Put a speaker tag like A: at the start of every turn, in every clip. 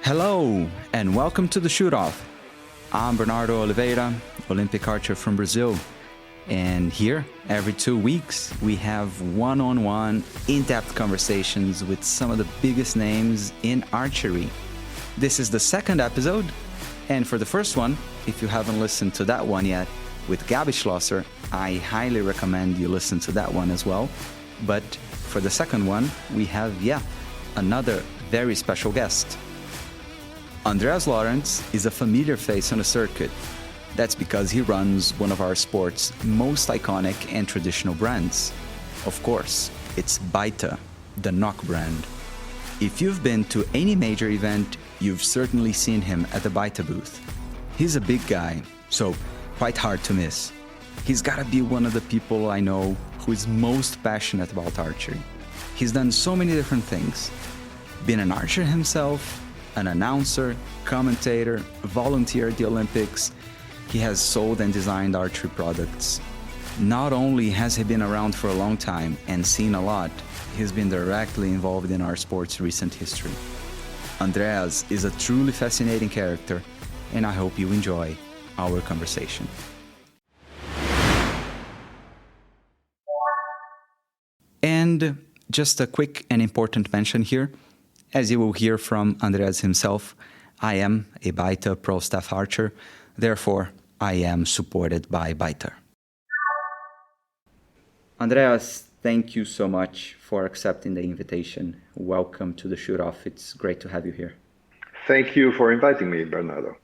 A: Hello, and welcome to the Shoot-Off. I'm Bernardo Oliveira, Olympic archer from Brazil. And here, every 2 weeks, we have one-on-one, in-depth conversations with some of the biggest names in archery. This is the second episode, and for the first one, if you haven't listened to that one yet, with Gabi Schlosser, I highly recommend you listen to that one as well. But for the second one, we have, another very special guest. Andreas Lorenz is a familiar face on the circuit. That's because he runs one of our sport's most iconic and traditional brands. Of course, it's Beiter, the Nock Brand. If you've been to any major event, you've certainly seen him at the Beiter booth. He's a big guy, so quite hard to miss. He's gotta be one of the people I know who is most passionate about archery. He's done so many different things. Been an archer himself, an announcer, commentator, volunteer at the Olympics. He has sold and designed archery products. Not only has he been around for a long time and seen a lot, he's been directly involved in our sport's recent history. Andreas is a truly fascinating character, and I hope you enjoy our conversation. And just a quick and important mention here. As you will hear from Andreas himself, I am a Beiter Pro Staff Archer, therefore I am supported by Beiter. Andreas, thank you so much for accepting the invitation. Welcome to the Shoot-Off. It's great to have you here.
B: Thank you for inviting me, Bernardo.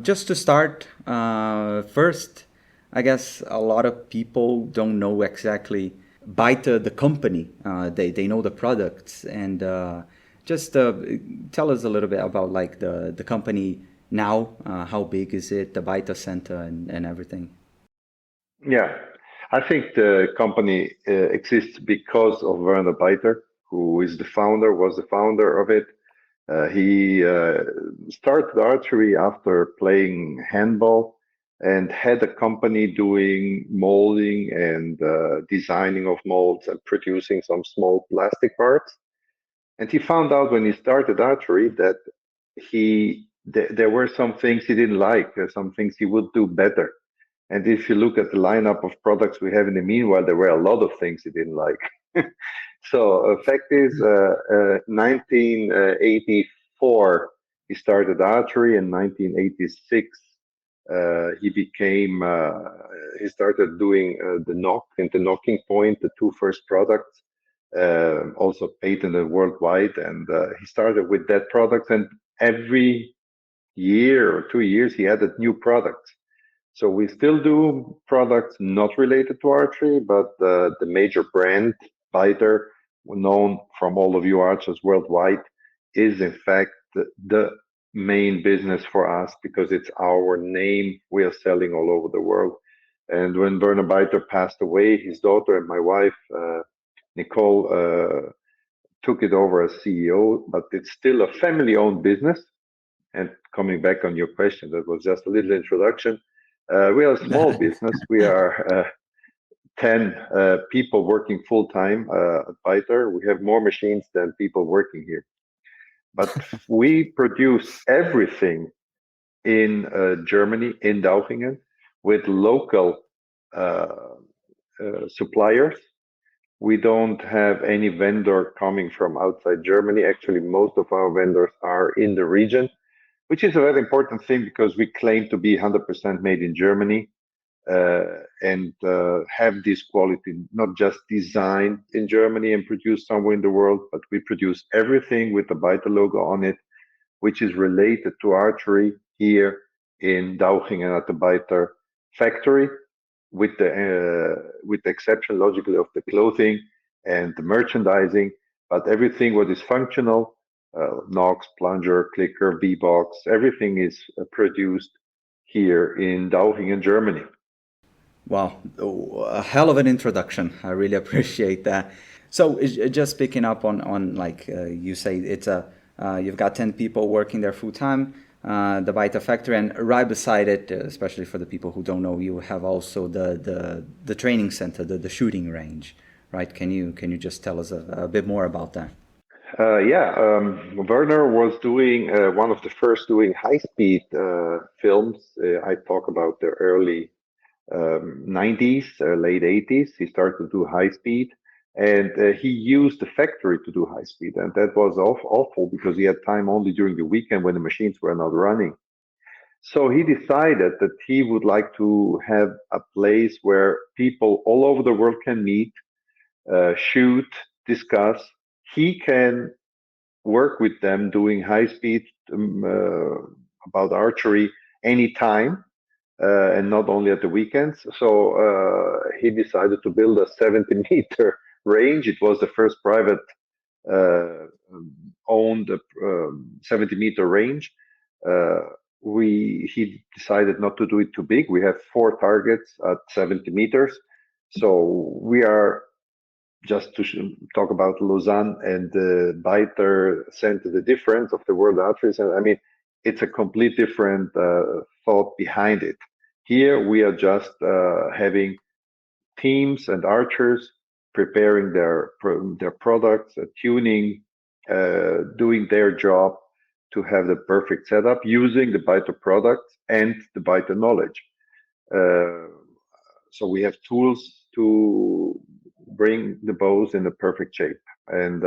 A: Just to start, first, I guess a lot of people don't know exactly Beiter, the company. They know the products, and just tell us a little bit about like the company now. How big is it? The Beiter Center and everything.
B: Yeah, I think the company exists because of Werner Beiter, who was the founder of it. He started archery after playing handball and had a company doing molding and designing of molds and producing some small plastic parts. And he found out when he started archery that there were some things he didn't like, some things he would do better. And if you look at the lineup of products we have in the meanwhile, there were a lot of things he didn't like. So fact is, 1984, he started archery. In 1986, he started doing the knock and the knocking point, the two first products, also patented worldwide. And he started with that product, and every year or 2 years he added new products. So we still do products not related to archery, but the major brand, Beiter, known from all of you archers worldwide, is in fact the main business for us because it's our name we are selling all over the world. And when Werner Beiter passed away, his daughter and my wife, Nicole, took it over as CEO, but it's still a family-owned business. And coming back on your question, that was just a little introduction. We are a small business. We are 10 people working full-time at Beiter. We have more machines than people working here. But we produce everything in Germany, in Dauchingen, with local suppliers. We don't have any vendor coming from outside Germany. Actually, most of our vendors are in the region, which is a very important thing because we claim to be 100% made in Germany and have this quality, not just designed in Germany and produced somewhere in the world, but we produce everything with the Beiter logo on it, which is related to archery here in Dauchingen at the Beiter factory, with the exception, logically, of the clothing and the merchandising, but everything what is functional, nocks, plunger, clicker, V-box, everything is produced here in Dauchingen, Germany.
A: Wow, a hell of an introduction. I really appreciate that. So just picking up on like you say, it's you've got 10 people working there full time, the Beiter factory, and right beside it, especially for the people who don't know, you have also the training center, the shooting range, right? Can you just tell us a bit more about that?
B: Werner was doing one of the first doing high-speed films. I talk about the early 90s, late 80s. He started to do high speed, and he used the factory to do high speed, and that was awful because he had time only during the weekend when the machines were not running. So he decided that he would like to have a place where people all over the world can meet, shoot, discuss. He can work with them doing high speed about archery anytime and not only at the weekends. So he decided to build a 70-meter range. It was the first private uh, owned 70-meter range. Uh, he decided not to do it too big. We have 4 targets at 70 meters. So we are just to talk about Lausanne and the Beiter center, the difference of the World Archery Center. I mean, it's a complete different thought behind it. Here we are just having teams and archers preparing their products, tuning, doing their job to have the perfect setup using the Beiter products and the Beiter knowledge. Uh, so we have tools to bring the bows in the perfect shape. And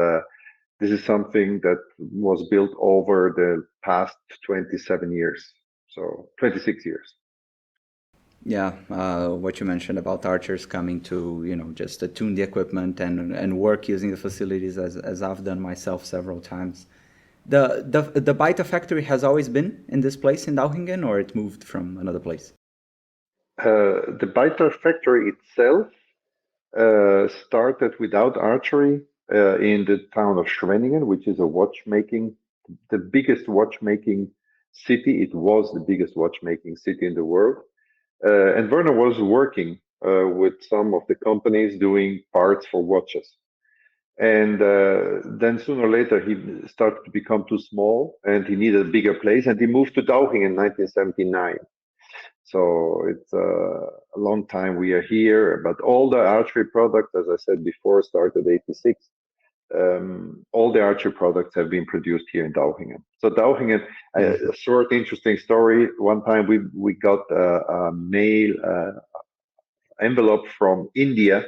B: this is something that was built over the past 27 years. So 26 years.
A: Yeah, what you mentioned about archers coming to, just tune the equipment and work using the facilities as I've done myself several times. The Beiter factory has always been in this place in Dauchingen, or it moved from another place?
B: The Beiter factory itself started without archery in the town of Schwenningen, which is the biggest watchmaking city. It was the biggest watchmaking city in the world. And Werner was working with some of the companies doing parts for watches. And then sooner or later, he started to become too small and he needed a bigger place. And he moved to Dauchingen in 1979. So it's a long time we are here, but all the archery products, as I said before, started 86. All the archery products have been produced here in Dauchingen. So Dauchingen, a short interesting story. One time we got a mail envelope from India.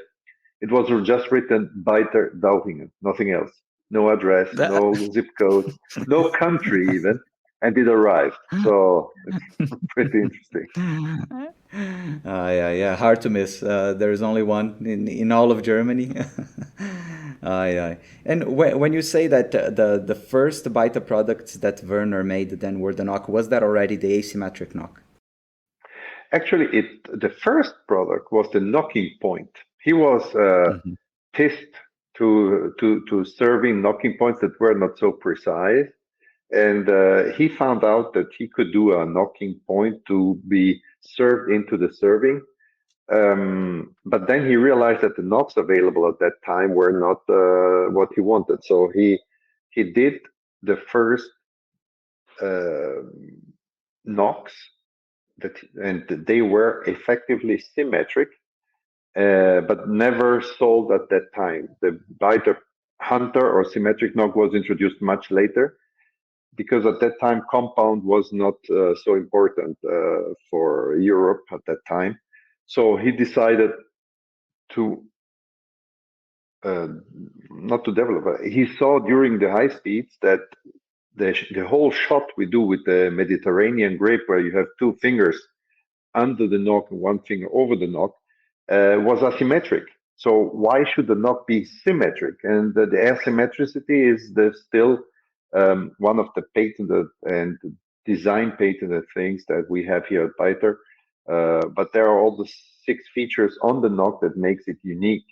B: It was just written Beiter Dauchingen, nothing else. No address, no zip code, no country even, and it arrived. So it's pretty interesting.
A: Yeah. Hard to miss. There's only one in all of Germany. Yeah. And when you say that the first Beiter products that Werner made then were the Knock, was that already the asymmetric Knock?
B: Actually, the first product was the knocking point. He was pissed to serving knocking points that were not so precise, and he found out that he could do a knocking point to be served into the serving. But then he realized that the knocks available at that time were not what he wanted. So he did the first knocks and they were effectively symmetric, but never sold at that time. The Beiter Hunter or symmetric knock was introduced much later because at that time compound was not so important for Europe at that time. So he decided to not to develop. He saw during the high speeds that the whole shot we do with the Mediterranean grip, where you have 2 fingers under the knock and 1 finger over the knock, was asymmetric. So why should the knock be symmetric? And the asymmetricity is still one of the patented and design patented things that we have here at Beiter. But there are all the 6 features on the knock that makes it unique,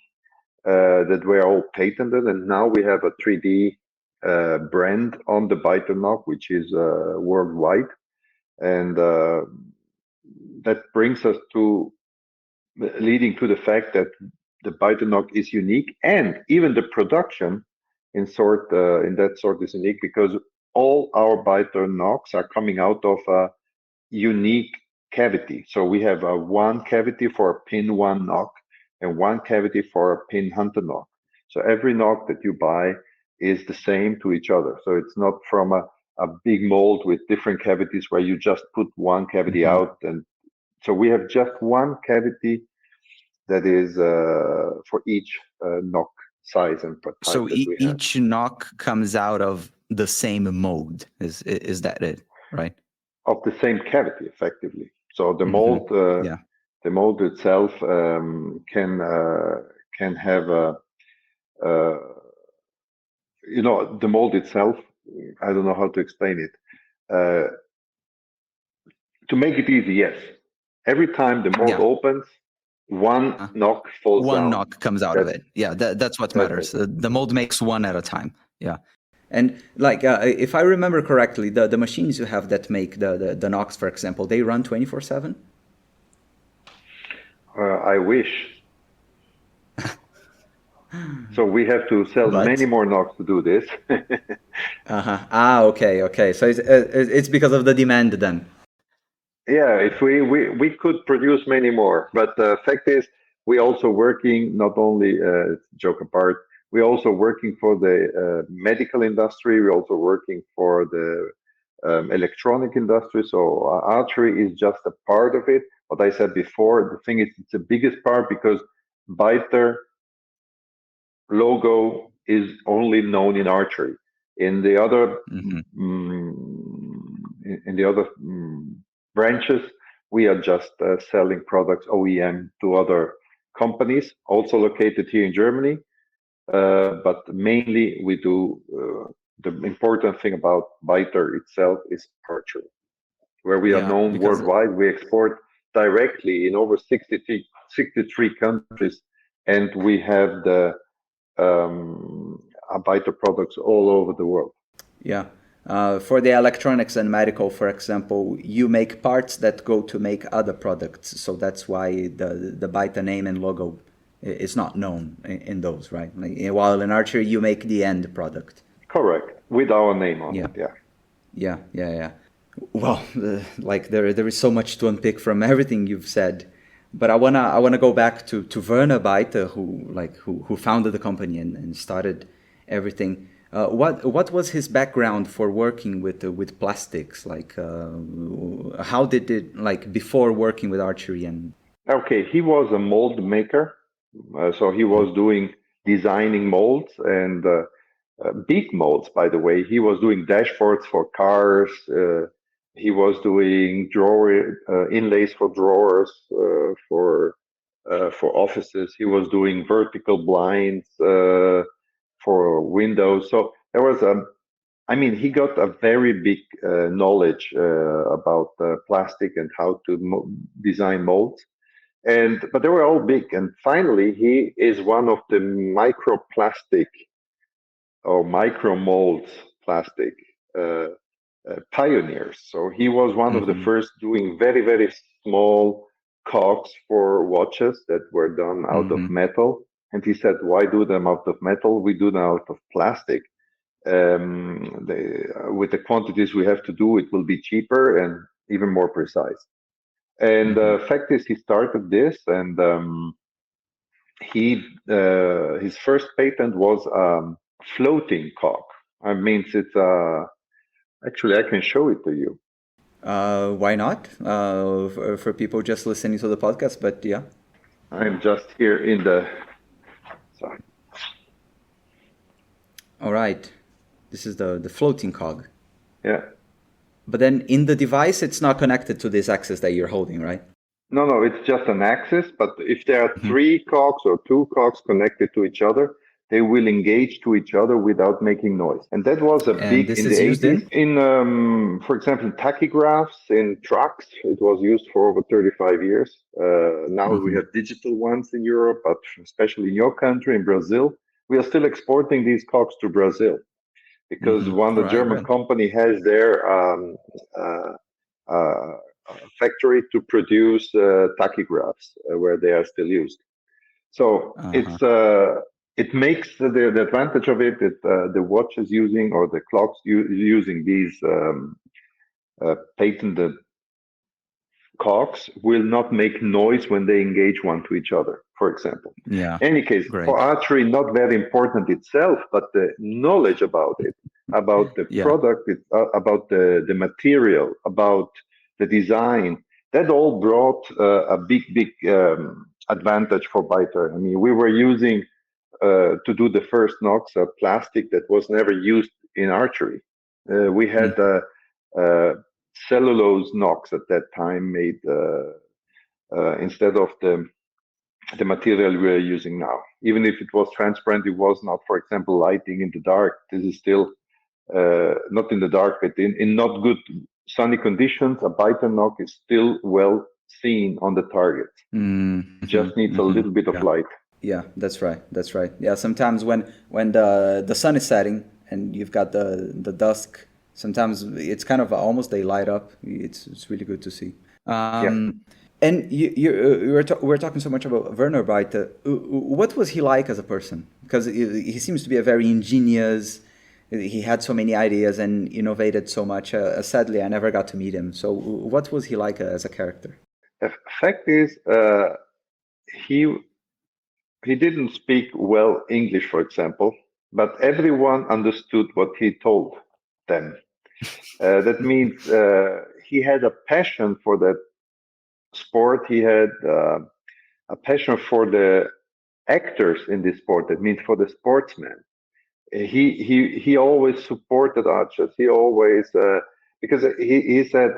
B: that were all patented. And now we have a 3D brand on the Beiter knock, which is worldwide. And that brings us to leading to the fact that the Beiter knock is unique, and even the production in that sort is unique because all our Beiter knocks are coming out of a unique cavity. So we have a 1 cavity for a pin 1 knock and 1 cavity for a pin hunter knock. So every knock that you buy is the same to each other. So it's not from a big mold with different cavities where you just put one cavity out. And so we have just one cavity that is for each knock size and type
A: So
B: that we have.
A: each knock comes out of the same mold. Is that it, right?
B: Of the same cavity, effectively. So the mold, the mold itself can have a, the mold itself. I don't know how to explain it. To make it easy, yes. Every time the mold opens, one knock falls down.
A: One knock comes out of it. Yeah, that's what matters. The mold makes one at a time. Yeah. And like, if I remember correctly, the machines you have that make the Knox, for example, they run 24/7?
B: I wish. So we have to sell many more Knox to do this.
A: Okay. So it's because of the demand then.
B: Yeah, if we could produce many more, but the fact is, we also working not only joke apart. We're also working for the medical industry. We're also working for the electronic industry. So archery is just a part of it. What I said before, the thing is, it's the biggest part because Beiter logo is only known in archery. In the other branches, we are just selling products OEM to other companies, also located here in Germany. But mainly we do the important thing about Beiter itself is archery, where we are known worldwide. We export directly in over 63 countries, and we have the Beiter products all over the world.
A: Yeah. For the electronics and medical, for example, you make parts that go to make other products. So that's why the Beiter name and logo is not known in those, right? While in archery, you make the end product.
B: Correct. With our name on it,
A: yeah. Well, like there is so much to unpick from everything you've said. But I wanna go back to Werner Beiter, who founded the company and started everything. What was his background for working with plastics? Like, how did it, like, before working with archery? And
B: okay, he was a mold maker, so he was doing designing molds and big molds. By the way, he was doing dashboards for cars. He was doing inlays for drawers for offices. He was doing vertical blinds for windows. So there was he got a very big knowledge about plastic and how to design molds. But they were all big. And finally, he is one of the microplastic or micro molds plastic pioneers. So he was one of the first doing very, very small cogs for watches that were done out of metal. And he said, why do them out of metal? We do them out of plastic. With the quantities we have to do, it will be cheaper and even more precise. And the fact is, he started this, and his first patent was floating cog. I mean, it's actually, I can show it to you.
A: Why not? For people just listening to the podcast, but yeah.
B: I'm just here in the. Sorry.
A: All right. This is the floating cog.
B: Yeah.
A: But then in the device, it's not connected to this axis that you're holding, right?
B: No, it's just an axis. But if there are 3 cogs or 2 cogs connected to each other, they will engage to each other without making noise. And that was a big in the 80s. In, for example, tachygraphs in trucks, it was used for over 35 years. Now we have digital ones in Europe, but especially in your country, in Brazil, we are still exporting these cogs to Brazil because the German company has their factory to produce tachygraphs where they are still used. So it makes the advantage of it that the watch is using or the clocks using these patented cogs will not make noise when they engage one to each other, for example.
A: Yeah.
B: Any case,
A: Great.
B: for archery, not very important itself, but the knowledge about it, about the
A: Yeah.
B: product, about the material, about the design, that all brought a big advantage for Beiter. I mean, we were using to do the first nocks a plastic that was never used in archery. We had cellulose nocks at that time made instead of the material we are using now. Even if it was transparent, it was not, for example, lighting in the dark. This is still not in the dark, but in not good sunny conditions, a Beiter knock is still well seen on the target. Just needs a little bit of light.
A: Yeah, that's right. That's right. Yeah, sometimes when the sun is setting and you've got the dusk, sometimes it's kind of almost they light up. It's really good to see. And we're talking so much about Werner Beiter. What was he like as a person? Because he seems to be a very ingenious. He had so many ideas and innovated so much. Sadly, I never got to meet him. So, what was he like as a character?
B: The fact is, he didn't speak well English, for example, but everyone understood what he told them. That means he had a passion for that sport. He had a passion for the actors in this sport. That means for the sportsmen. He always supported archers. He always because he said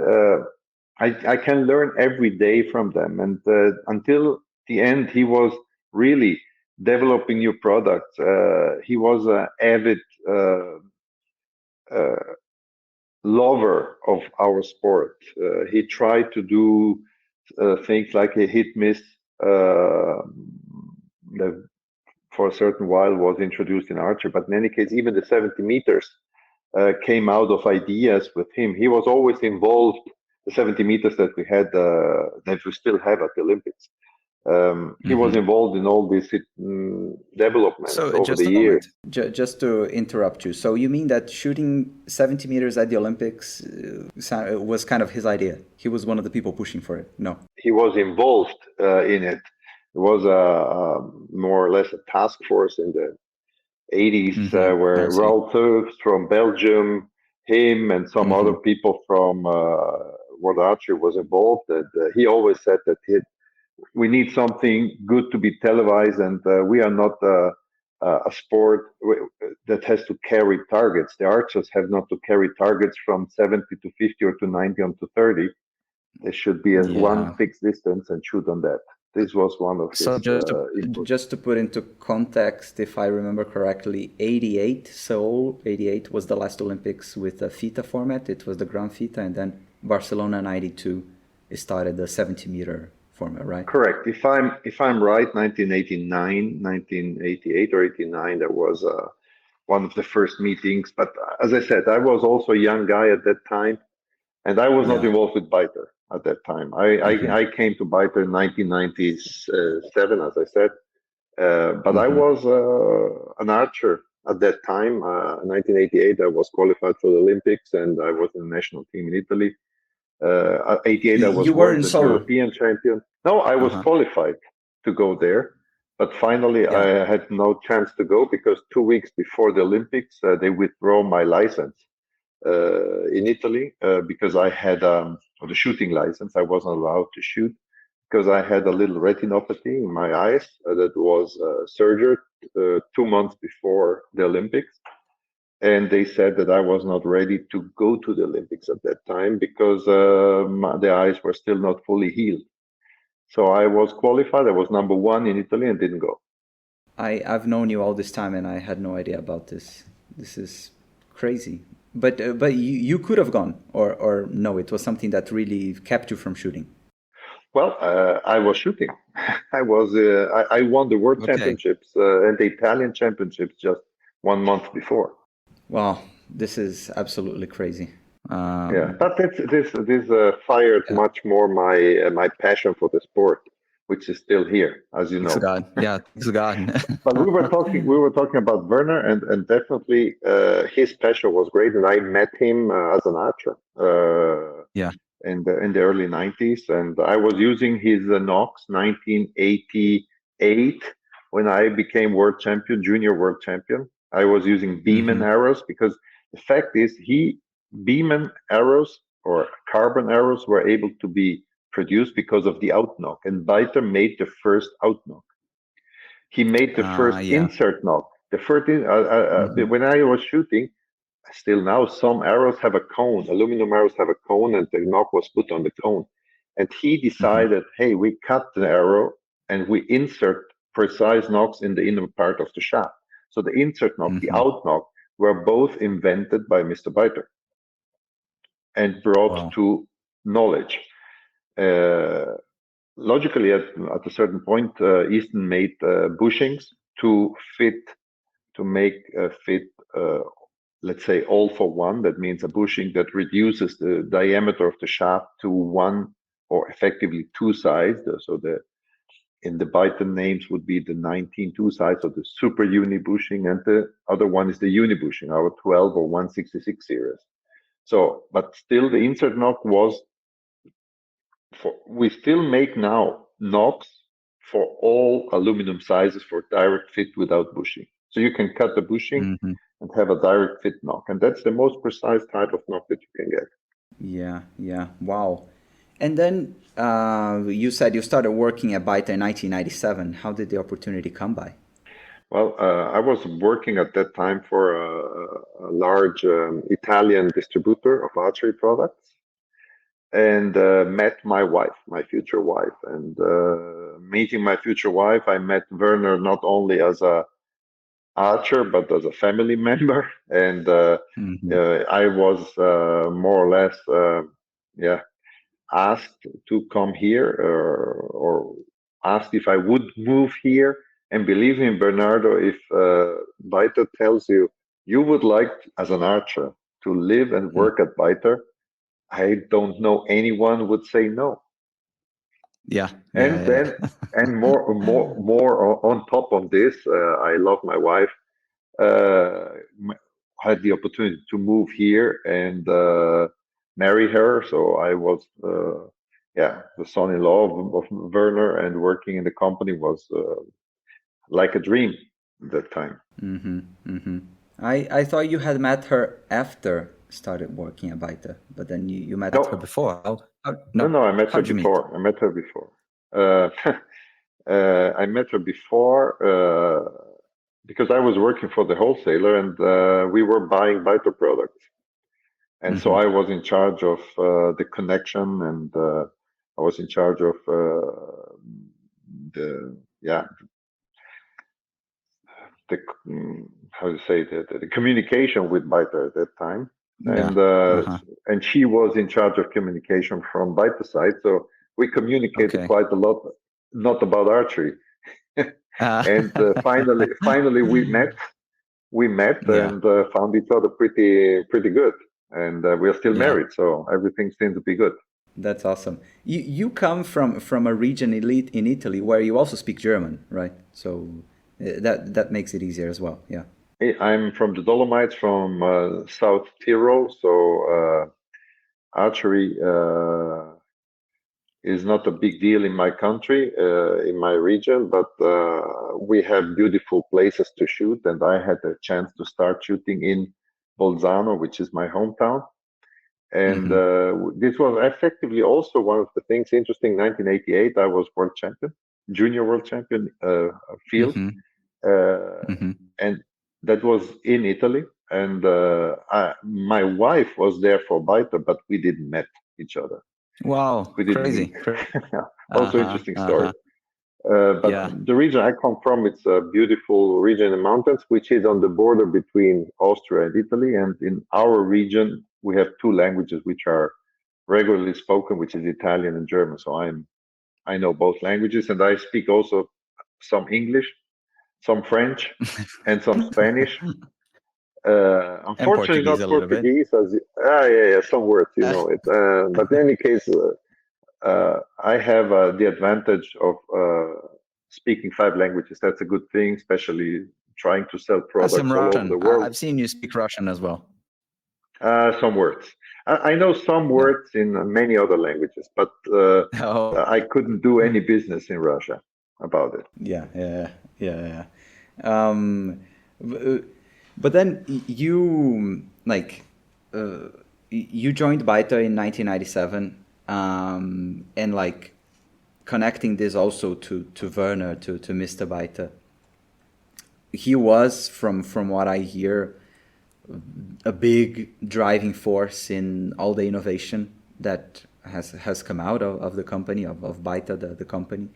B: I can learn every day from them, and until the end he was really developing new products. He was an avid lover of our sport. He tried to do things like a hit miss that for a certain while was introduced in archery, but in any case, even the 70 meters came out of ideas with him. He was always involved. The 70 meters that we had, that we still have at the Olympics. He was involved in all this developments over the years.
A: Just to interrupt you. So you mean that shooting 70 meters at the Olympics was kind of his idea? He was one of the people pushing for it? No.
B: He was involved in it. It was more or less a task force in the 80s where Raoul Theuves from Belgium, him and some other people from World Archery was involved. And he always said that we need something good to be televised, and we are not a sport that has to carry targets. The archers have not to carry targets from 70 to 50 or to 90 on to 30. There should be one fixed distance and shoot on that. This was one of his.
A: So just to put into context, if I remember correctly, 88, Seoul 88 was the last Olympics with a FITA format. It was the Grand FITA, and then Barcelona 92 started the 70 meter format, right?
B: Correct. If I'm right, 1989, 1988 or 89, that was one of the first meetings. But as I said, I was also a young guy at that time, and I was not involved with Beiter at that time. I came to Beiter in 1997, as I said, but I was an archer at that time. 1988, I was qualified for the Olympics, and I was in the national team in Italy. 88, I was European champion. No, I was qualified to go there, but finally I had no chance to go because 2 weeks before the Olympics, they withdrew my license in Italy because I had the shooting license. I wasn't allowed to shoot because I had a little retinopathy in my eyes that was surgered 2 months before the Olympics. And they said that I was not ready to go to the Olympics at that time because the eyes were still not fully healed. So I was qualified. I was number 1 in Italy and didn't go.
A: I've known you all this time and I had no idea about this. This is crazy. But you could have gone, or no? It was something that really kept you from shooting.
B: Well, I was shooting. I won the World Championships and the Italian Championships just 1 month before.
A: Wow, this is absolutely crazy.
B: But this fired much more my passion for the sport, which is still here, as you know.
A: Thanks God. Yeah, thanks God.
B: But we were talking about Werner, and definitely his passion was great, and I met him as an archer. in the early 90s, and I was using his Knox 1988 when I became world champion, junior world champion. I was using Beeman arrows because the fact is Beeman arrows or carbon arrows were able to be produced because of the outknock, and Beiter made the first outknock. He made the first insert knock. The first when I was shooting, still now some arrows have a cone. Aluminum arrows have a cone, and the knock was put on the cone. And he decided, hey, we cut the arrow and we insert precise knocks in the inner part of the shaft. So the insert knock, the out knock, were both invented by Mr. Beiter and brought to knowledge. Logically, at a certain point, Easton made bushings to make fit, let's say, all for one. That means a bushing that reduces the diameter of the shaft to one or effectively two sides. So in the Beiter names would be the 19 two sides of the super uni bushing, and the other one is the uni bushing, our 12 or 166 series. So, but still the insert knock was, we still make now knocks for all aluminum sizes for direct fit without bushing. So you can cut the bushing and have a direct fit knock. And that's the most precise type of knock that you can get.
A: Yeah. Wow. And then you said you started working at Beiter in 1997. How did the opportunity come by?
B: Well, I was working at that time for a large Italian distributor of archery products, and met my wife, my future wife. And meeting my future wife, I met Werner not only as a archer, but as a family member. And I was more or less, asked to come here or asked if I would move here. And believe me, Bernardo, if Beiter tells you you would like, as an archer, to live and work at Beiter, I don't know anyone would say no. And more on top of this, I love my wife. Had the opportunity to move here and marry her. So I was, the son-in-law of Werner, and working in the company was like a dream at that time.
A: I thought you had met her after started working at Beiter, but then you met her before.
B: No, I met her before. I met her before. I met her before because I was working for the wholesaler, and we were buying Beiter products. And so I was in charge of the connection, and I was in charge of the communication with Beiter at that time. And she was in charge of communication from Beiter side. So we communicated quite a lot, not about archery. And finally we met and found each other pretty good. And we're still married, so everything seems to be good.
A: That's awesome. You come from a region in Italy where you also speak German, right? So that makes it easier as well. Yeah.
B: I'm from the Dolomites, from South Tyrol. So archery is not a big deal in my country, in my region, but we have beautiful places to shoot. And I had a chance to start shooting in Bolzano, which is my hometown. And this was effectively also one of the things interesting. 1988, I was world champion, junior world champion field. And that was in Italy. And my wife was there for Beiter, but we didn't met each other.
A: Wow, crazy.
B: Also interesting story. But the region I come from, it's a beautiful region in the mountains, which is on the border between Austria and Italy. And in our region, we have two languages which are regularly spoken, which is Italian and German. So I know both languages, and I speak also some English, some French, and some Spanish. Unfortunately, not Portuguese. Some words, you know it. But in any case, I have the advantage of speaking 5 languages. That's a good thing, especially trying to sell products all over the world.
A: I've seen you speak Russian as well.
B: Some words. I know some
A: Yeah.
B: words in many other languages, but
A: Oh,
B: I couldn't do any business in Russia about it.
A: yeah, yeah, yeah, yeah. B- but then you like you joined Beiter in 1997, and like connecting this also to Werner, to Mr. Beiter. He was, from what I hear, a big driving force in all the innovation that has come out of the company, of Beiter, the company.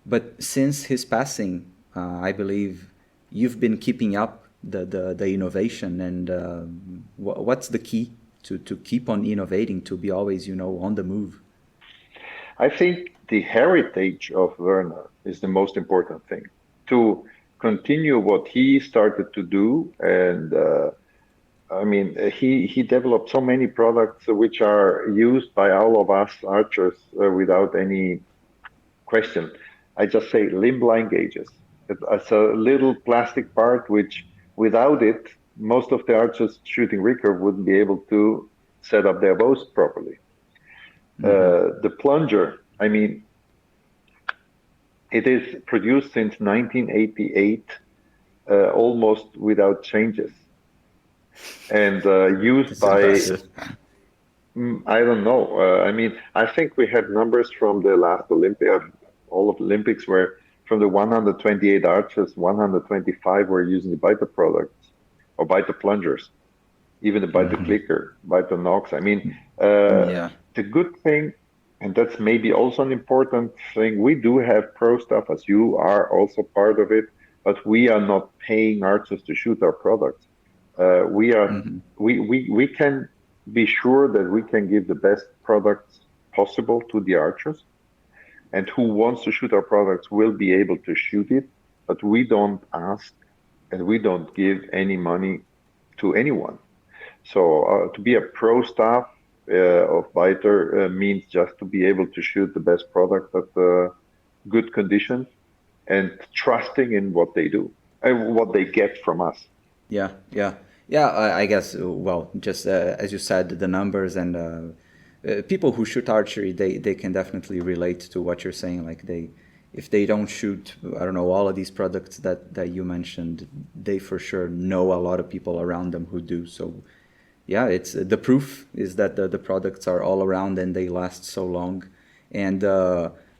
A: But since his passing, I believe you've been keeping up the innovation. And what's the key to keep on innovating, to be always, on the move?
B: I think the heritage of Werner is the most important thing. To continue what he started to do, and I mean, he developed so many products which are used by all of us archers without any question. I just say limb line gauges. It's a little plastic part which, without it, most of the archers shooting recurve wouldn't be able to set up their bows properly.
A: Hmm.
B: The plunger, I mean, it is produced since 1988, almost without changes, and used
A: It's
B: by,
A: impressive.
B: I don't know. I mean, I think we had numbers from the last Olympia, all of the Olympics, where from the 128 archers, 125 were using the Beiter products or Beiter plungers, even the Beiter
A: Hmm.
B: clicker, Beiter Knox. I mean, uh,
A: Yeah.
B: the good thing, and that's maybe also an important thing, we do have pro stuff, as you are also part of it, but we are not paying archers to shoot our products. We are
A: Hmm.
B: we can be sure that we can give the best products possible to the archers, and who wants to shoot our products will be able to shoot it, but we don't ask and we don't give any money to anyone. So to be a pro staff of Beiter means just to be able to shoot the best product at good conditions and trusting in what they do and what they get from us.
A: Yeah, yeah, yeah. I guess. Well, just as you said, the numbers and people who shoot archery, they can definitely relate to what you're saying. Like if they don't shoot, I don't know, all of these products that you mentioned, they for sure know a lot of people around them who do. So yeah, it's the proof is that the products are all around and they last so long. And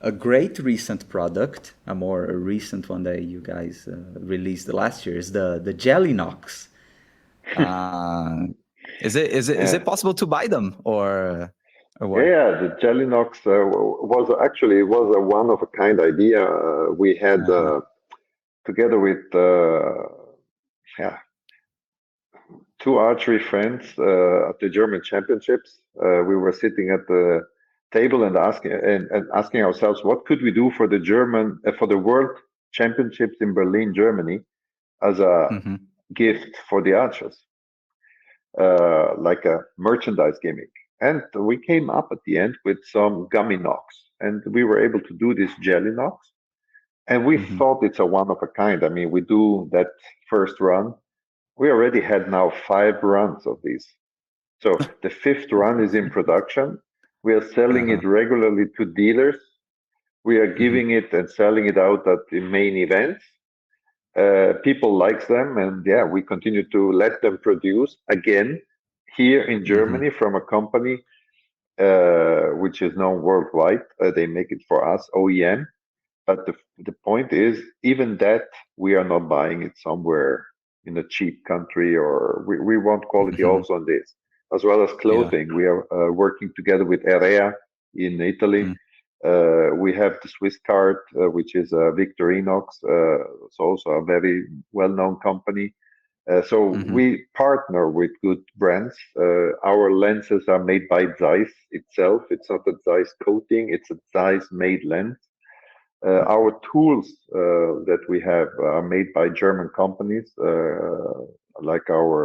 A: a great recent product, a more recent one that you guys released last year, is the jelly nocks. Uh, is it
B: Yeah.
A: possible to buy them, or
B: Yeah,
A: what?
B: yeah, the Jelly Knox was actually, it was a one of a kind idea. We had
A: Uh-huh.
B: together with yeah, two archery friends at the German championships. We were sitting at the table and asking ourselves, what could we do for the for the World Championships in Berlin, Germany, as a
A: Hmm.
B: gift for the archers, like a merchandise gimmick. And we came up at the end with some gummy knocks, and we were able to do these jelly knocks. And we
A: Hmm.
B: thought it's a one of a kind. I mean, we do that first run. We already had now 5 runs of these. So the fifth run is in production. We are selling
A: Uh-huh.
B: it regularly to dealers. We are
A: Hmm.
B: giving it and selling it out at the main events. People likes them, and yeah, we continue to let them produce again here in
A: Hmm.
B: Germany from a company which is known worldwide. They make it for us, OEM. But the point is, even that we are not buying it somewhere in a cheap country, or we want quality
A: Hmm.
B: also on this, as well as
A: Yeah.
B: clothing. We are working together with Area in Italy. We have the Swiss card, which is Victorinox. It's also a very well-known company. So
A: Mm-hmm.
B: we partner with good brands. Our lenses are made by Zeiss itself. It's not a Zeiss coating; it's a Zeiss-made lens. Our tools that we have are made by German companies, like our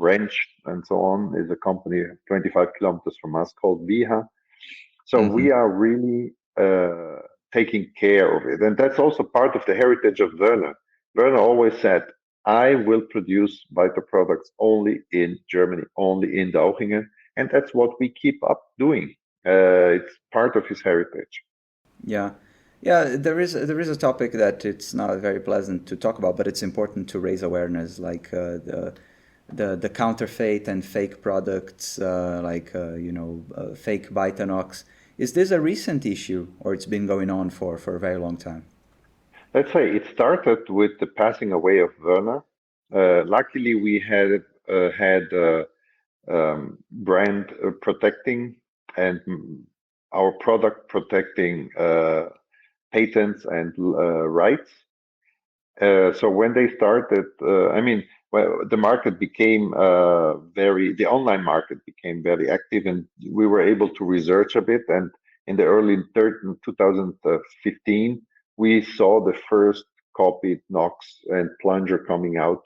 B: wrench and so on is a company 25 kilometers from us called Viha. So we
A: Hmm.
B: are really taking care of it. And that's also part of the heritage of Werner. Werner always said, I will produce Beiter products only in Germany, only in Dauchingen. and that's what we keep up doing. It's part of his heritage.
A: Yeah, yeah. There is a topic that it's not very pleasant to talk about, but it's important to raise awareness, like the counterfeit and fake products, fake Beiter Knox. Is this a recent issue, or it's been going on for a very long time?
B: Let's say it started with the passing away of Werner. Luckily, we had brand protecting and our product protecting patents and rights. So when they started, well, the market became the online market became very active, and we were able to research a bit. And in the early 2015, we saw the first copied Knox and plunger coming out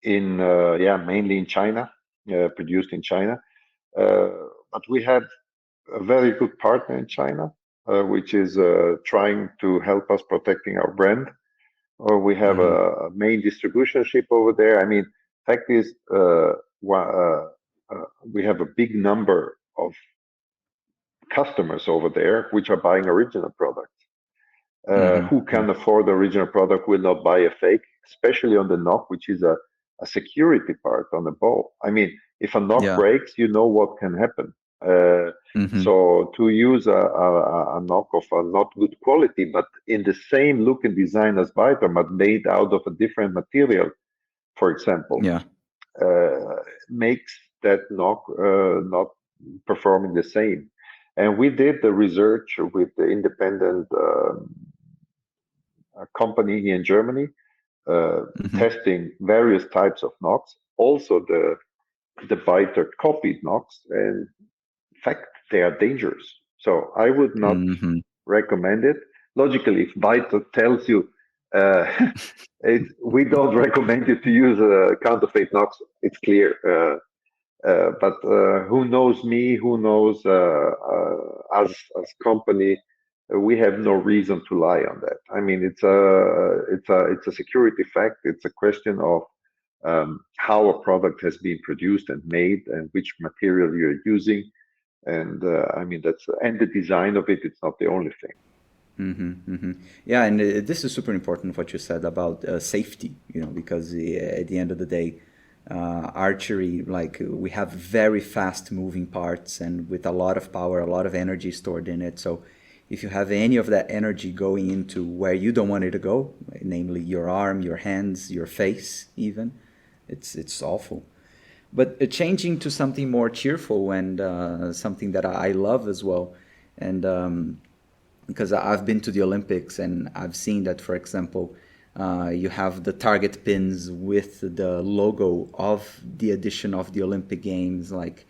B: mainly in China, produced in China. But we had a very good partner in China, which is trying to help us protecting our brand. We have a main distribution ship over there. I mean, fact is, we have a big number of customers over there which are buying original products. Who can afford the original product will not buy a fake, especially on the knock, which is a security part on the bow. I mean, if a knock breaks, you know what can happen. So to use a knock of a not good quality, but in the same look and design as Beiter, but made out of a different material, for example, makes that knock not performing the same. And we did the research with the independent company here in Germany, testing various types of knocks, also the Beiter copied knocks, and in fact, they are dangerous. So I would not recommend it. Logically, if Beiter tells you we don't recommend you to use counterfeit knocks, it's clear. But who knows me? Who knows us as company? We have no reason to lie on that. I mean, it's a security fact. It's a question of how a product has been produced and made, and which material you're using. And I mean, and the design of it. It's not the only thing.
A: Yeah, and this is super important what you said about safety. Because at the end of the day, archery, like we have very fast moving parts and with a lot of power, a lot of energy stored in it. So if you have any of that energy going into where you don't want it to go, namely your arm, your hands, your face, even, it's awful. But changing to something more cheerful and something that I love as well, and because I've been to the Olympics and I've seen that, for example, you have the target pins with the logo of the edition of the Olympic Games, like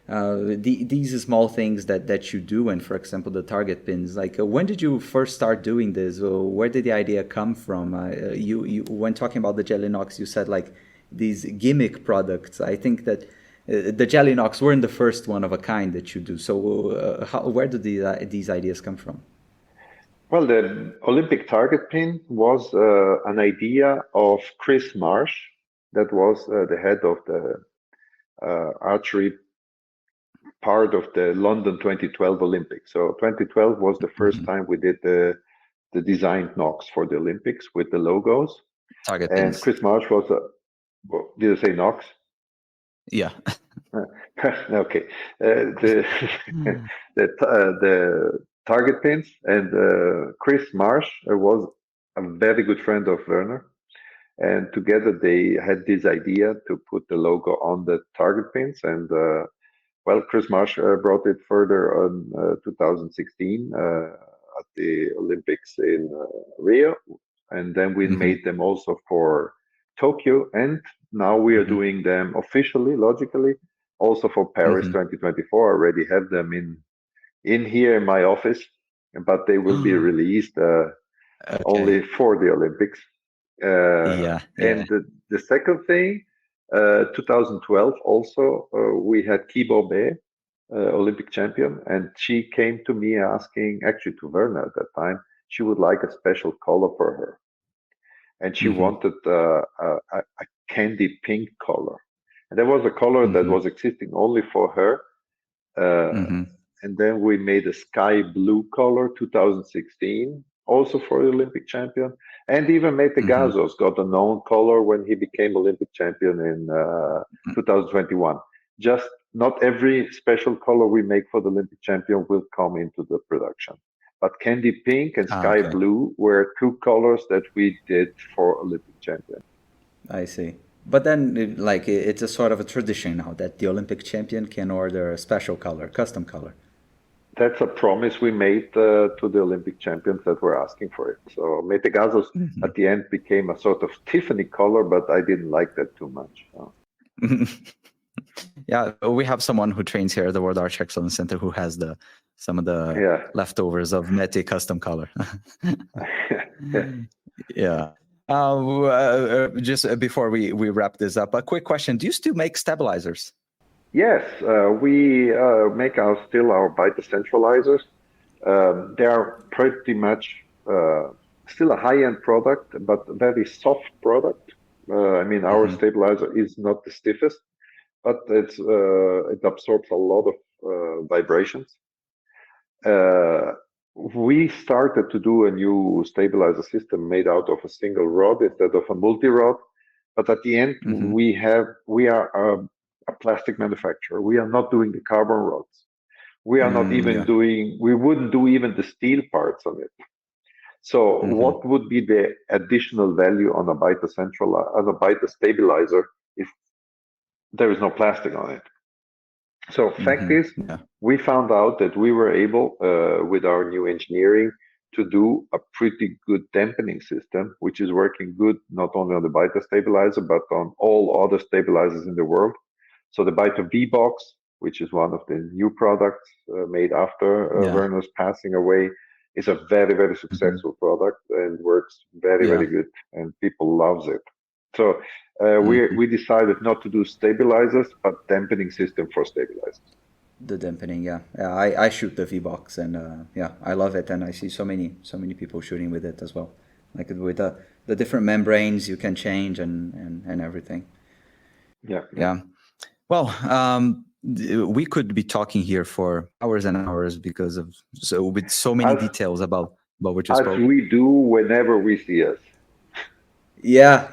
A: these small things that you do. And for example, the target pins, like when did you first start doing this? Or where did the idea come from? You when talking about the Jelly Knox, you said like these gimmick products. I think that the Jelly Knox weren't the first one of a kind that you do. So where did these ideas come from?
B: Well, the Olympic target pin was an idea of Chris Marsh, that was the head of the archery part of the London 2012 Olympics. So 2012 was the first time we did the designed knocks for the Olympics with the logos.
A: Target
B: and
A: pins.
B: Chris Marsh was did I say knocks?
A: Yeah.
B: Okay. The target pins, and Chris Marsh was a very good friend of Werner, and together they had this idea to put the logo on the target pins. And well, Chris Marsh brought it further on 2016 at the Olympics in Rio, and then we made them also for Tokyo, and now we are doing them officially, logically, also for Paris 2024. I already have them in here in my office, but they will be released only for the Olympics. And the second thing, 2012 also, we had Kibo Be, Olympic champion, and she came to me asking, actually to Werner at that time, she would like a special color for her. And she wanted a candy pink color. And there was a color that
A: Mm-hmm.
B: was existing only for her.
A: Mm-hmm.
B: And then we made a sky blue color 2016, also for the Olympic champion. And even Mete
A: Mm-hmm.
B: Gazos got a known color when he became Olympic champion in 2021. Just not every special color we make for the Olympic champion will come into the production. But Candy Pink and
A: Ah,
B: Sky
A: okay.
B: Blue were two colors that we did for Olympic champion.
A: I see. But then, it's a sort of a tradition now that the Olympic champion can order a special color, custom color.
B: That's a promise we made to the Olympic champions that were asking for it. So Mete Gazos
A: Mm-hmm.
B: at the end became a sort of Tiffany color, but I didn't like that too much.
A: Yeah, we have someone who trains here at the World Arch Excellence Center who has some of the
B: Yeah.
A: leftovers of Mete custom color.
B: Yeah.
A: Yeah. Just before we wrap this up, a quick question: do you still make stabilizers?
B: Yes, we make still our Beiter centralizers. They are pretty much still a high-end product, but very soft product. I mean, our
A: Mm-hmm.
B: stabilizer is not the stiffest, but it absorbs a lot of vibrations. We started to do a new stabilizer system made out of a single rod instead of a multi-rod. But at the end,
A: Mm-hmm.
B: we are a plastic manufacturer. We are not doing the carbon rods. We are not even
A: Yeah.
B: we wouldn't do even the steel parts on it. So
A: Mm-hmm.
B: what would be the additional value on a Beiter stabilizer if there is no plastic on it? So fact
A: Mm-hmm.
B: is,
A: Yeah.
B: we found out that we were able, with our new engineering, to do a pretty good dampening system, which is working good not only on the Beiter stabilizer, but on all other stabilizers in the world. So the Beiter V-Box, which is one of the new products made after
A: Yeah.
B: Werner's passing away, is a very, very
A: Mm-hmm.
B: successful product and works very,
A: Yeah.
B: very good, and people loves it. So
A: Mm-hmm.
B: we decided not to do stabilizers, but dampening system for stabilizers.
A: The dampening, yeah. Yeah, I shoot the V-Box and yeah, I love it, and I see so many people shooting with it as well. Like with the different membranes you can change and everything.
B: Yeah, yeah.
A: Yeah. Well, we could be talking here for hours and hours because of with so many
B: As
A: details about what you
B: as
A: spoke.
B: we do whenever we see us.
A: Yeah.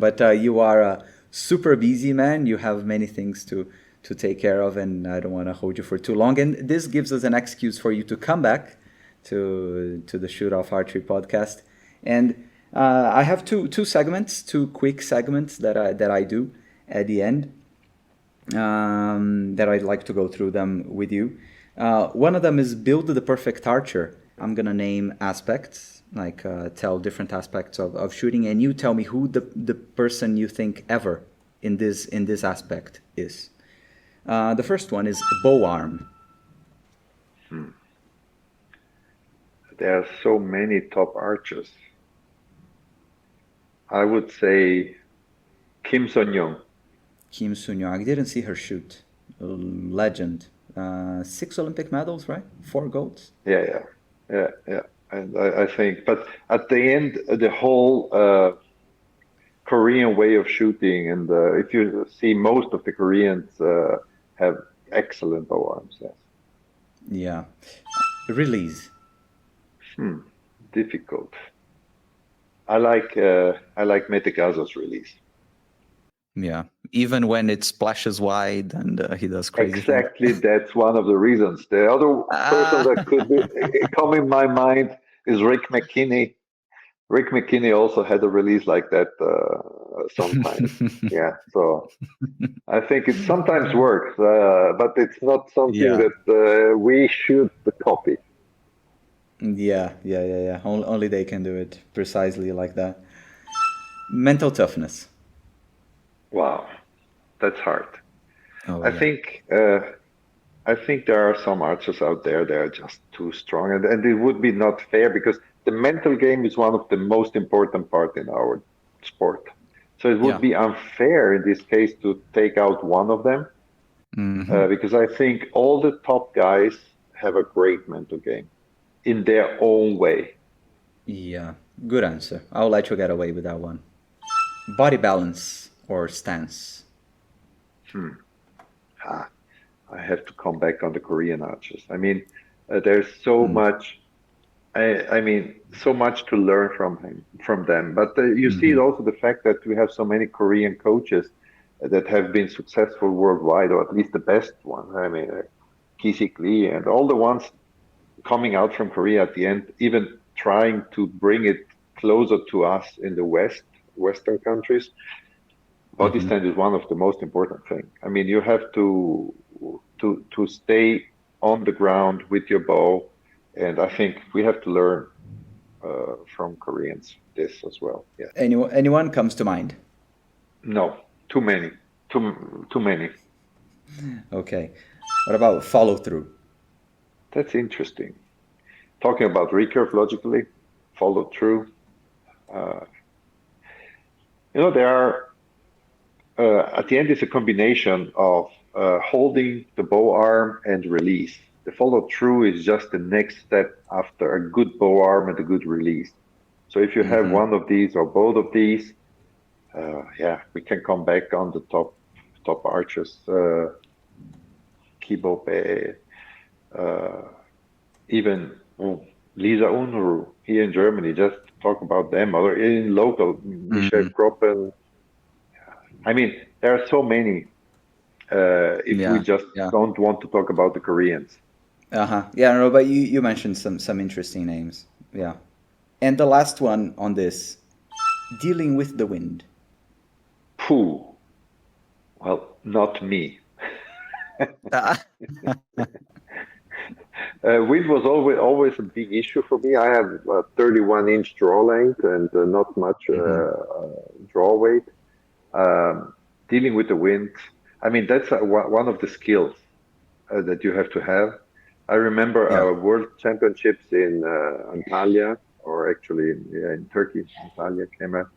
A: But you are a super busy man. You have many things to take care of, and I don't want to hold you for too long. And this gives us an excuse for you to come back to the Shoot Off Archery podcast. And I have two segments, two quick segments that I do at the end. That I'd like to go through them with you. One of them is build the perfect archer. I'm gonna name aspects, like tell different aspects of shooting, and you tell me who the person you think ever in this aspect is. The first one is bow arm.
B: Hmm. There are so many top archers. I would say Kim Son Young.
A: Kim Sun-young. I didn't see her shoot. Legend. 6 Olympic medals, right? 4 golds.
B: Yeah. And I think, but at the end, the whole Korean way of shooting, and if you see, most of the Koreans have excellent bow arms. Yes.
A: Yeah. Release.
B: Difficult. I like Metegazo's release.
A: Yeah. Even when it splashes wide and he does crazy things.
B: Exactly, that's one of the reasons. The other person
A: Ah.
B: that could be, come in my mind is Rick McKinney. Rick McKinney also had a release like that sometimes. Yeah, so I think it sometimes works, but it's not something
A: Yeah.
B: that we should copy.
A: Yeah. Only they can do it precisely like that. Mental toughness.
B: Wow, that's hard.
A: Oh
B: I
A: yeah.
B: think uh, I think there are some archers out there that are just too strong, and it would be not fair because the mental game is one of the most important part in our sport. So it would
A: Yeah.
B: be unfair in this case to take out one of them
A: Hmm.
B: because I think all the top guys have a great mental game in their own way.
A: Yeah. Good answer. I'll let you get away with that one. Body balance or stance.
B: Ah, I have to come back on the Korean archers. I mean, there's so
A: Mm.
B: much. I mean, so much to learn from them. But you see it
A: Hmm.
B: also the fact that we have so many Korean coaches that have been successful worldwide, or at least the best ones. I mean, Kisik Lee and all the ones coming out from Korea at the end, even trying to bring it closer to us in the Western countries. Body
A: Hmm.
B: stand is one of the most important thing. I mean, you have to stay on the ground with your bow, and I think we have to learn from Koreans this as well. Yeah.
A: Anyone comes to mind?
B: No, too many, too many.
A: Okay. What about follow through?
B: That's interesting. Talking about recurve logically, follow through. Uh, there are at the end it's a combination of holding the bow arm and release. The follow through is just the next step after a good bow arm and a good release. So if you have
A: Hmm.
B: one of these or both of these, yeah, we can come back on the top archers, Kibo Bei, even Lisa Unruh here in Germany. Just talk about them, or in local Michelle
A: Hmm.
B: Kroppen. I mean, there are so many. If we
A: Yeah.
B: just
A: Yeah.
B: don't want to talk about the Koreans.
A: Uh-huh. Yeah, no, but you mentioned some interesting names. Yeah. And the last one on this, dealing with the wind.
B: Pooh, well, not me.
A: Ah.
B: Wind was always a big issue for me. I have a 31-inch draw length and not much
A: Hmm.
B: draw weight. Um, Dealing with the wind, I mean, that's one of the skills that you have to have. I remember
A: Yeah.
B: our World Championships in Antalya, or actually in Turkey, Antalya came out,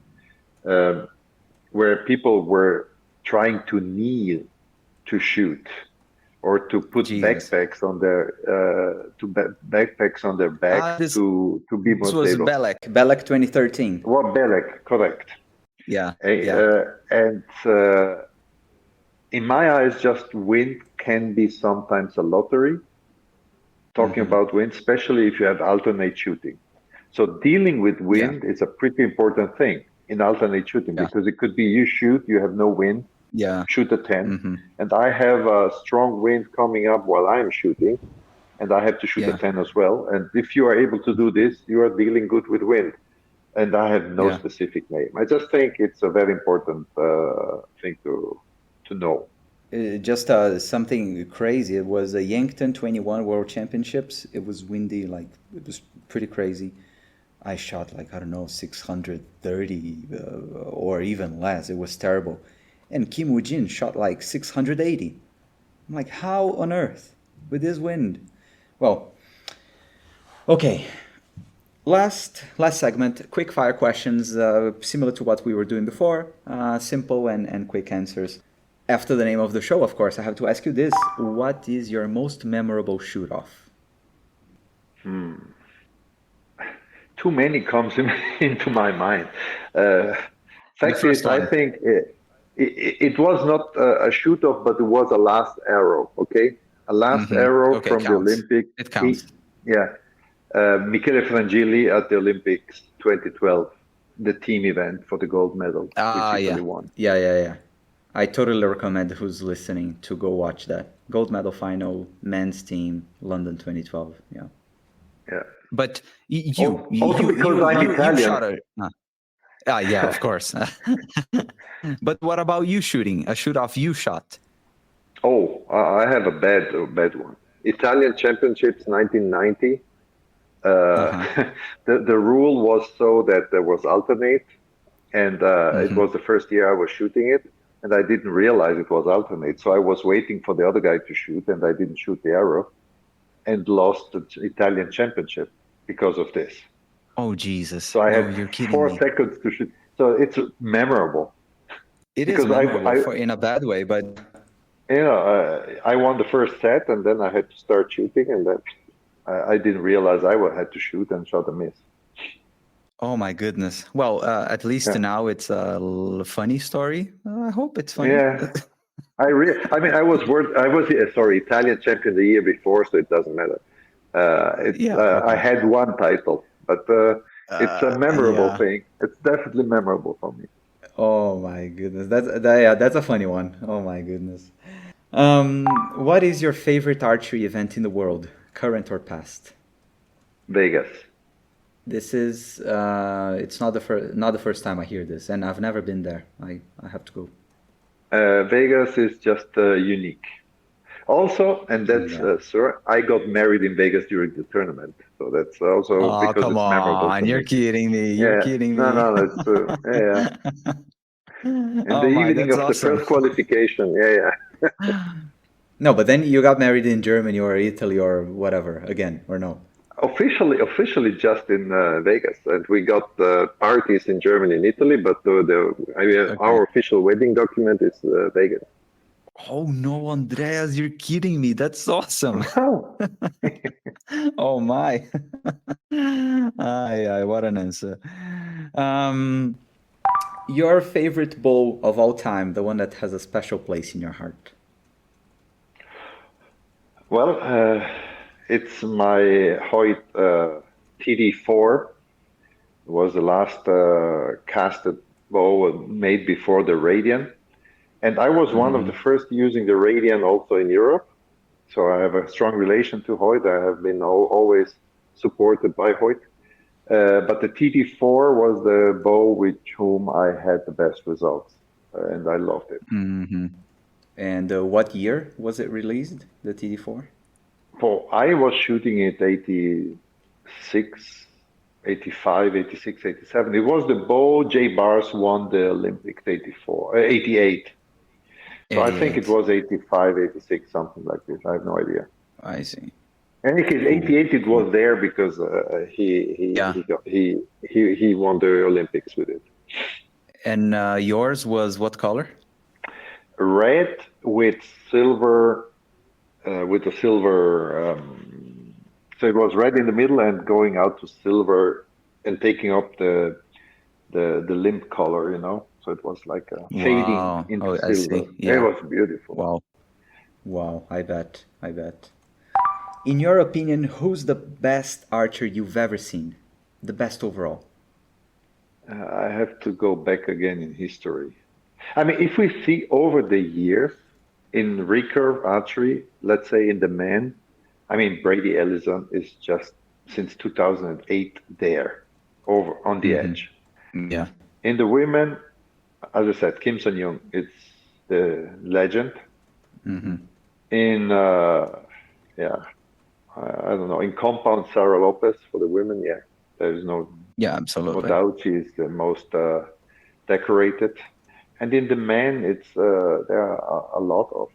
B: um, where people were trying to kneel to shoot, or to put
A: Jesus.
B: backpacks on their backs
A: This
B: to be
A: this
B: more
A: was
B: stable.
A: Belek 2013.
B: Well, Belek, correct.
A: Yeah. Yeah.
B: And in my eyes, just wind can be sometimes a lottery. Talking
A: Hmm.
B: about wind, especially if you have alternate shooting. So dealing with
A: Yeah.
B: wind is a pretty important thing in alternate shooting,
A: Yeah.
B: because it could be you shoot, you have no wind,
A: Yeah.
B: shoot a 10,
A: Hmm.
B: and I have a strong wind coming up while I'm shooting, and I have to shoot a
A: Yeah.
B: 10 as well. And if you are able to do this, you are dealing good with wind. And I have no
A: Yeah.
B: specific name. I just think it's a very important thing to know.
A: Just something crazy. It was a Yankton 21 World Championships. It was windy, like it was pretty crazy. I shot like, I don't know, 630 or even less. It was terrible. And Kim Woo-jin shot like 680. I'm like, how on earth with this wind? Well, okay. Last segment, quick fire questions, similar to what we were doing before. Simple and quick answers. After the name of the show, of course, I have to ask you this. What is your most memorable shoot-off?
B: Too many comes into my mind.
A: The
B: Fact
A: first
B: is, I
A: one.
B: think it was not a shoot off, but it was a last arrow. Okay, a last
A: Hmm.
B: arrow
A: Okay,
B: from the
A: counts.
B: Olympic.
A: It counts.
B: Yeah, Michele Frangilli at the Olympics 2012, the team event for the gold medal, which
A: Yeah.
B: Italy won.
A: Yeah. I totally recommend who's listening to go watch that. Gold medal final, men's team, London 2012. Yeah.
B: Yeah.
A: But
B: Also because I'm
A: you
B: Italian.
A: shot a. Yeah, of course. But what about you shooting? A shoot off you shot?
B: Oh, I have a bad one. Italian Championships 1990.
A: Uh-huh.
B: The rule was so that there was alternate, and it
A: Hmm.
B: was the first year I was shooting it, and I didn't realize it was alternate. So I was waiting for the other guy to shoot, and I didn't shoot the arrow, and lost the Italian Championship because of this.
A: Oh, Jesus.
B: So I
A: No,
B: had
A: you're kidding
B: 4
A: me.
B: seconds to shoot. So it's memorable
A: It is
B: because
A: memorable for in a bad way, but
B: I won the first set, and then I had to start shooting, and then I didn't realize had to shoot and shot a miss.
A: oh my goodness. Well, at least
B: Yeah,
A: now it's a funny story. I hope it's funny.
B: yeah. I was Italian champion the year before, so it doesn't matter.
A: Yeah.
B: I
A: Okay.
B: had one title, but it's a memorable
A: Yeah.
B: thing. It's definitely memorable for me.
A: Oh my goodness. Yeah, that's a funny one. Oh my goodness. What is your favorite archery event in the world, current or past?
B: Vegas.
A: This is it's not the first time I hear this, and I've never been there. I have to go.
B: Vegas is just unique. Also, and that's
A: Yeah.
B: sir, I got married in Vegas during the tournament, so that's also
A: Oh,
B: because
A: come
B: it's memorable
A: on.
B: to
A: You're
B: me.
A: kidding me. You're
B: Yeah,
A: kidding
B: no,
A: me.
B: no, that's yeah, yeah. And the
A: Oh my,
B: evening
A: that's
B: of the
A: awesome.
B: first qualification, yeah, yeah.
A: No, but then you got married in Germany or Italy or whatever again, or no?
B: Officially just in Vegas, and we got parties in Germany and Italy, but
A: Okay.
B: our official wedding document is Vegas.
A: Oh no, Andreas, you're kidding me. That's awesome.
B: Oh,
A: Oh my. Ay, what an answer. Um, your favorite bow of all time, the one that has a special place in your heart.
B: well, it's my Hoyt TD4. It was the last casted bow made before the Radian. And I was one of
A: Hmm.
B: the first using the Radian also in Europe. So I have a strong relation to Hoyt. I have been always supported by Hoyt. But the TD4 was the bow with whom I had the best results, and I loved it.
A: Hmm. And what year was it released, the TD4?
B: For I was shooting it 86, 85, 86, 87. It was the bow J Bars won the Olympics 84, 88. So I think it
A: 88.
B: was 85, 86, something like this. I have no idea.
A: I see.
B: In any case,
A: Cool.
B: 88 it
A: Cool.
B: was there because
A: Yeah.
B: he won the Olympics with it.
A: And yours was what color?
B: Red with silver with a silver. So it was red in the middle and going out to silver and taking up the limp color, you know. So it was like fading
A: Wow.
B: into
A: Oh, I see.
B: silver. It
A: Yeah.
B: was beautiful.
A: Wow. Wow. I bet. I bet. In your opinion, who's the best archer you've ever seen? The best overall?
B: I have to go back again in history. I mean, if we see over the years in recurve archery, let's say in the men, I mean, Brady Ellison is just since 2008 there, over on the
A: Hmm.
B: edge.
A: Yeah.
B: In the women, as I said, Kim Sun Young, it's the legend.
A: Hmm.
B: In yeah, I don't know. In compound, Sarah Lopez for the women, yeah, there is
A: Yeah,
B: no
A: absolutely.
B: doubt she's the most decorated. And in the men, it's there are a lot of.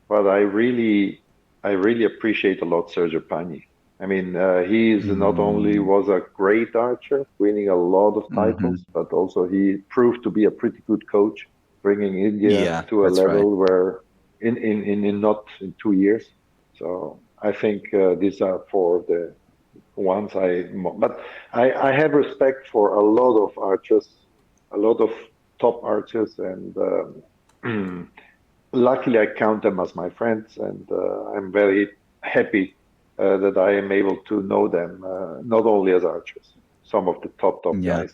B: But I really appreciate a lot Sergio Pani. I mean, he is not only
A: Mm.
B: was a great archer, winning a lot of
A: Hmm.
B: titles, but also he proved to be a pretty good coach, bringing India
A: Yeah,
B: to a
A: that's right.
B: level where in not in 2 years. So I think these are for the ones but I have respect for a lot of archers, a lot of top archers, and luckily I count them as my friends, and I'm very happy that I am able to know them, not only as archers, some of the top
A: Yeah.
B: guys.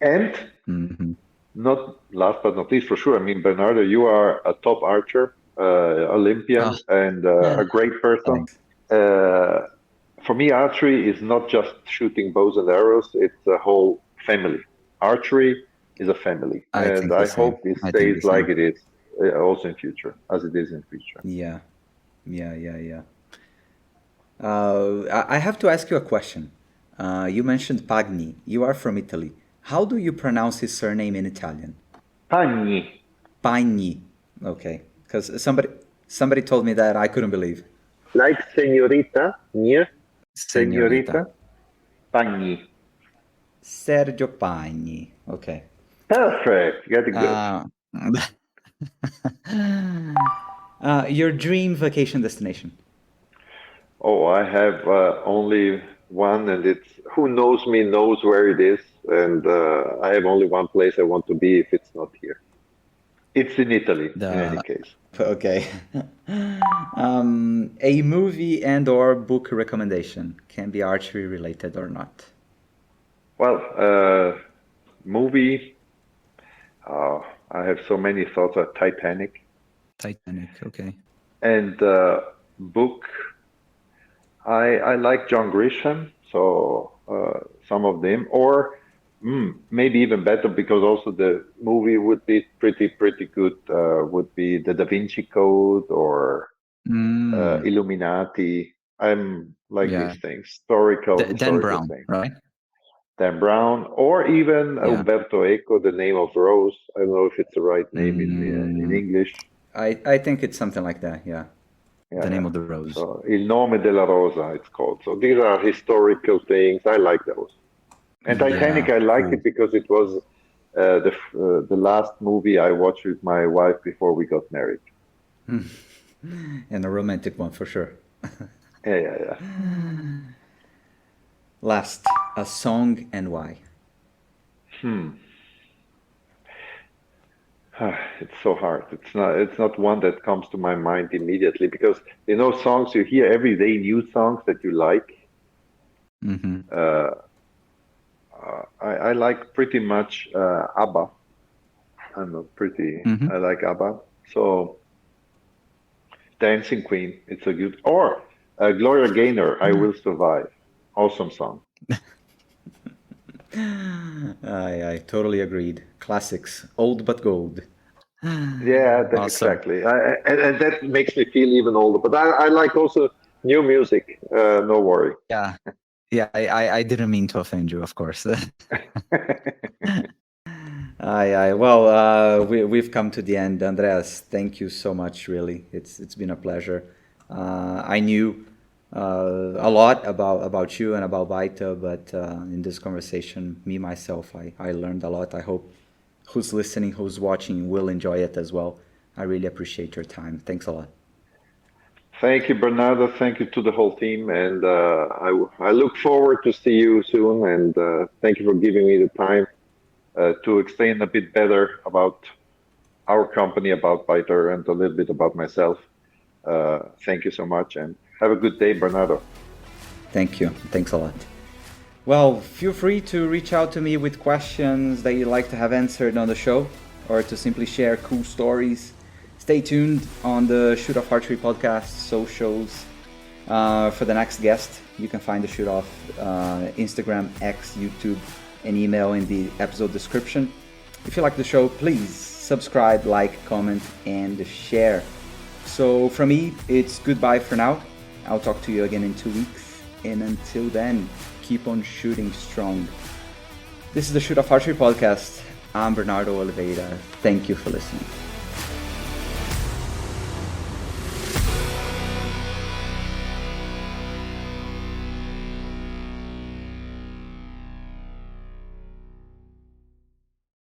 B: And
A: Hmm.
B: not last but not least, for sure, I mean, Bernardo, you are a top archer,
A: Oh,
B: Olympian, and a great person.
A: thanks.
B: Uh, for me, archery is not just shooting bows and arrows, it's a whole family. Archery is a family,
A: I
B: and
A: think the
B: I
A: same.
B: hope it
A: I think
B: stays
A: the
B: like
A: same.
B: it is also in future, as it is in future.
A: Yeah. Yeah, yeah, yeah. I have to ask you a question. You mentioned Pagni. You are from Italy. How do you pronounce his surname in Italian?
B: Pagni,
A: Pagni. Okay. Because somebody told me that I couldn't believe.
B: like señorita, yeah,
A: Señorita.
B: señorita, Pagni.
A: Sergio Pagni. Okay.
B: Perfect, getting good.
A: Uh, your dream vacation destination?
B: Oh, I have only one, and it's who knows me knows where it is, and I have only one place I want to be if it's not here. It's in Italy, in any
A: The
B: case.
A: okay. A movie and or book recommendation can be archery related or not.
B: Well, movie, I have so many thoughts of Titanic.
A: Titanic. Okay.
B: And book, I like John Grisham, so some of them, or maybe even better because also the movie would be pretty good. Would be the Da Vinci Code or
A: Mm,
B: Illuminati. I'm like
A: yeah.
B: these things, historical
A: Dan
B: historical
A: Brown,
B: things.
A: right?
B: Dan Brown, or even
A: Yeah.
B: Umberto Eco, The Name of Rose. I don't know if it's the right name in
A: Mm,
B: English.
A: I think it's something like that. Yeah.
B: Yeah,
A: The Name
B: yeah.
A: of the Rose.
B: So Il Nome della Rosa, it's called. So these are historical things. I like those. And Titanic,
A: Yeah.
B: I liked
A: Cool.
B: it because it was the last movie I watched with my wife before we got married.
A: And a romantic one for sure.
B: Yeah, yeah, yeah.
A: Last, a song and why.
B: Hmm. It's so hard. It's not one that comes to my mind immediately because songs you hear every day, new songs that you like.
A: Hmm.
B: Uh, I like pretty much ABBA.
A: Hmm.
B: I like ABBA. So Dancing Queen, it's a good, or Gloria Gaynor, I Will Survive. Awesome song.
A: I totally agreed. Classics, old but gold.
B: Yeah,
A: Awesome.
B: exactly. And that makes me feel even older. But I like also new music. No worry.
A: Yeah. Yeah, I didn't mean to offend you, of course. Well, we've come to the end. Andreas, thank you so much, really. It's been a pleasure. I knew a lot about you and about Beiter, but in this conversation, me, myself, I learned a lot. I hope who's listening, who's watching will enjoy it as well. I really appreciate your time. Thanks a lot.
B: Thank you, Bernardo. Thank you to the whole team. And I look forward to see you soon. And thank you for giving me the time to explain a bit better about our company, about Beiter, and a little bit about myself. Thank you so much, and have a good day, Bernardo.
A: Thank you. Thanks a lot. Well, feel free to reach out to me with questions that you'd like to have answered on the show or to simply share cool stories. Stay tuned on the Shoot Off Archery podcast socials for the next guest. You can find the Shoot Off Instagram, X, YouTube, and email in the episode description. If you like the show, please subscribe, like, comment, and share. So from me, it's goodbye for now. I'll talk to you again in 2 weeks. And until then, keep on shooting strong. This is the Shoot Off Archery podcast. I'm Bernardo Oliveira. Thank you for listening.